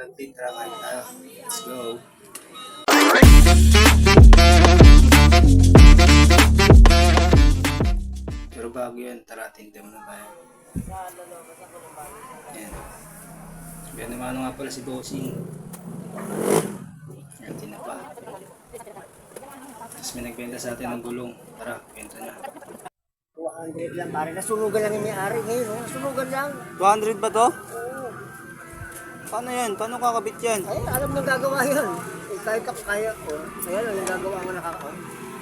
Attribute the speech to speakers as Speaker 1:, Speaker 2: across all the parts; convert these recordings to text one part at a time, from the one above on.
Speaker 1: Nag-feed, tara kain tayo. Let's go. Pero bago yan, tara tinte mo na tayo. Ayan. Kaya naman nga pala si Bossing. Ayan, tinapa. Tapos may nagbenta sa atin ng gulong. Tara, benta na.
Speaker 2: 200 lang pare. Nasunugan lang yung may-ari ngayon. Oh. Nasunugan lang.
Speaker 3: 200 ba to?
Speaker 2: Oo.
Speaker 3: Paano yan? Paano kakabit yan?
Speaker 2: Ay, alam nang gagawa yan. Eh, kahit ako kaya ko. Kaya lang yung gagawa ko nakakaon.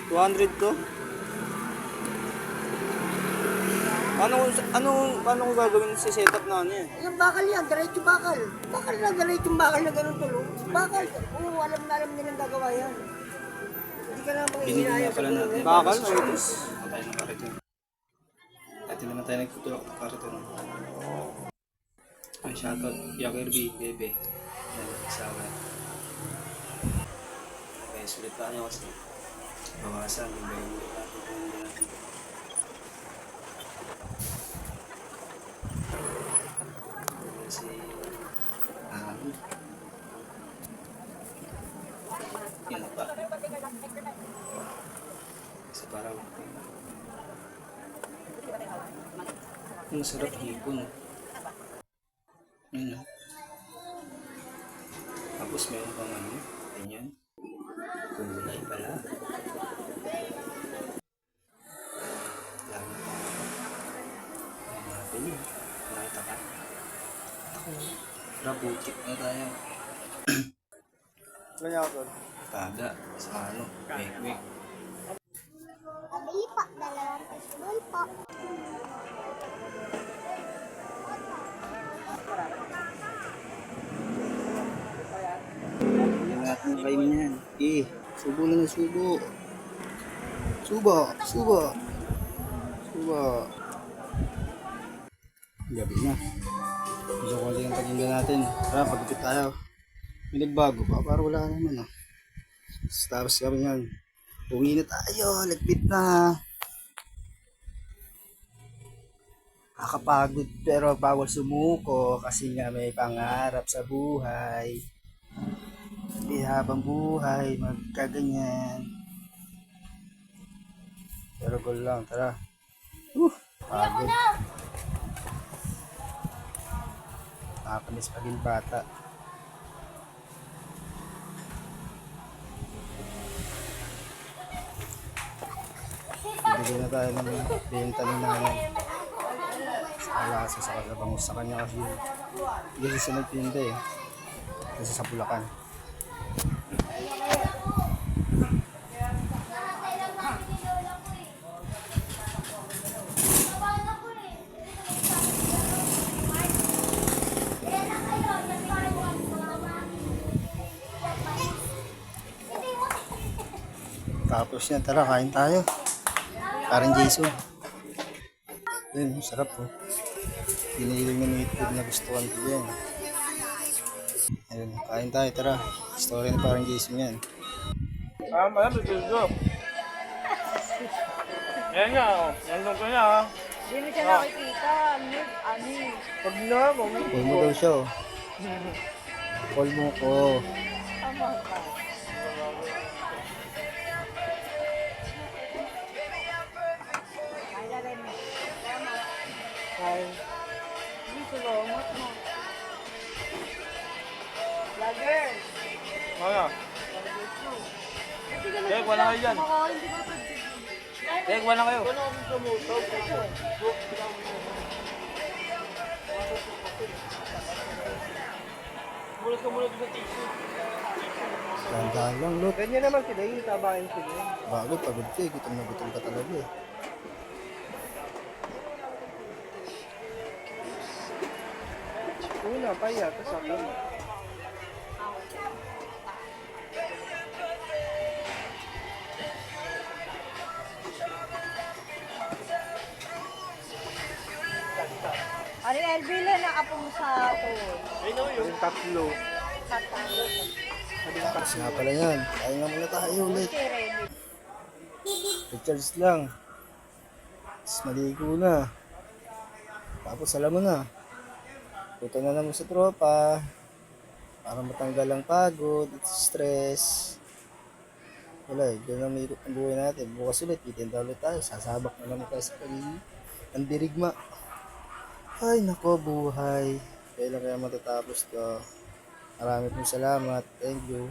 Speaker 3: 200 to? Paano ko gagawin sa setup na ano yan?
Speaker 2: Yung bakal yan. Diretso bakal. Bakal na diretsong bakal na ganun tulo. Bakal. Oo, alam na alam nilang gagawa yan. Hindi ka lang
Speaker 1: Binili nga
Speaker 2: manghihinayang sa
Speaker 1: pala
Speaker 2: tulong
Speaker 1: natin.
Speaker 2: yan.
Speaker 3: Bakal,
Speaker 1: Tapos
Speaker 3: malinis.
Speaker 1: tayo ng kariton. Dati naman tayo nagtutulak ng kariton. Ang shoutout, Yaker B, Bebe. Nag-isawa. Okay, sulit tayo kasi. Bawasan, yung bayo natin. Kasi, yun pa. Sa paraw. Masarap hipon. Yun, no? Tapos meron pang ano, ganyan. Kulay pala. Lagi pa. Ay, natin yun. Nakita ka. Tara, butik na tayo.
Speaker 3: Ganyan ako.
Speaker 1: Taga, sa ano, wek-wek.
Speaker 4: Bili po, dalawang fishball po.
Speaker 1: Hindi natin kainin yan. Subo na ng subo. Suba, suba. Suba. Gabi na. Gusto ko lang yung paginda natin. Tara, pagkipit tayo. May nagbago pa, para wala naman. Tapos kami yan. Uwi na tayo, ligpit na. Nakakapagod pero bawal sumuko kasi nga may pangarap sa buhay. Hindi habang buhay magkaganyan. Pero goal lang, tara. Pagod. Nakakamiss pa din bata. Bigyan na tayo ng benta ng nanay. Alasa sa kagabangus sa kanya kasi yun. Hindi siya nagtinda eh. Kasi sa Bulacan. Tapos yan, tara kain tayo. Parang Jason. Yun, sarap po. Piniling na meat food na gustuhan ko yan. Ayun, kain tayo, tara. Story na parang Jason yan.
Speaker 3: Alam, ito. Yan nga, oh. Yan ko niya, ha.
Speaker 5: Hindi mo siya nakikita. Ani.
Speaker 3: Pag na,
Speaker 1: Call mo daw siya, oh. Call mo ko.
Speaker 5: Tama ka. Kaya rin mo.
Speaker 3: Ay,
Speaker 5: Hindi salamat mo. Vlogger.
Speaker 3: kaya.
Speaker 5: Hindi ka
Speaker 3: Dek, wala kayo dyan.
Speaker 5: kumakain. Hindi ka
Speaker 3: Dek, wala kayo. Mulat ka muna sa tissue.
Speaker 1: Dahan-dahan lang, look.
Speaker 3: Ganyan naman sila, yung tabahin sila.
Speaker 1: Bago, pagod ka eh. Gutom na gutom ka talaga eh.
Speaker 3: Una, paya, tapos ako.
Speaker 5: Ano LB lang nakapong sa pool.
Speaker 3: Yung tatlo.
Speaker 5: Tatalo.
Speaker 1: Tapos nga pala yan. Kain nga muna tayo ulit.
Speaker 5: Okay, ready.
Speaker 1: Recharge lang. Tapos maligo na. Tapos alam mo na. Punta na naman sa tropa. Para matanggal ang pagod at stress. Wala eh, dyan ang mikot ng buhay natin. Bukas ulit, titinda ulit tayo. Sasabak na naman tayo sa pandirigma. Ay, nako, buhay. Kailan kaya matatapos to? Marami pong salamat. Thank you.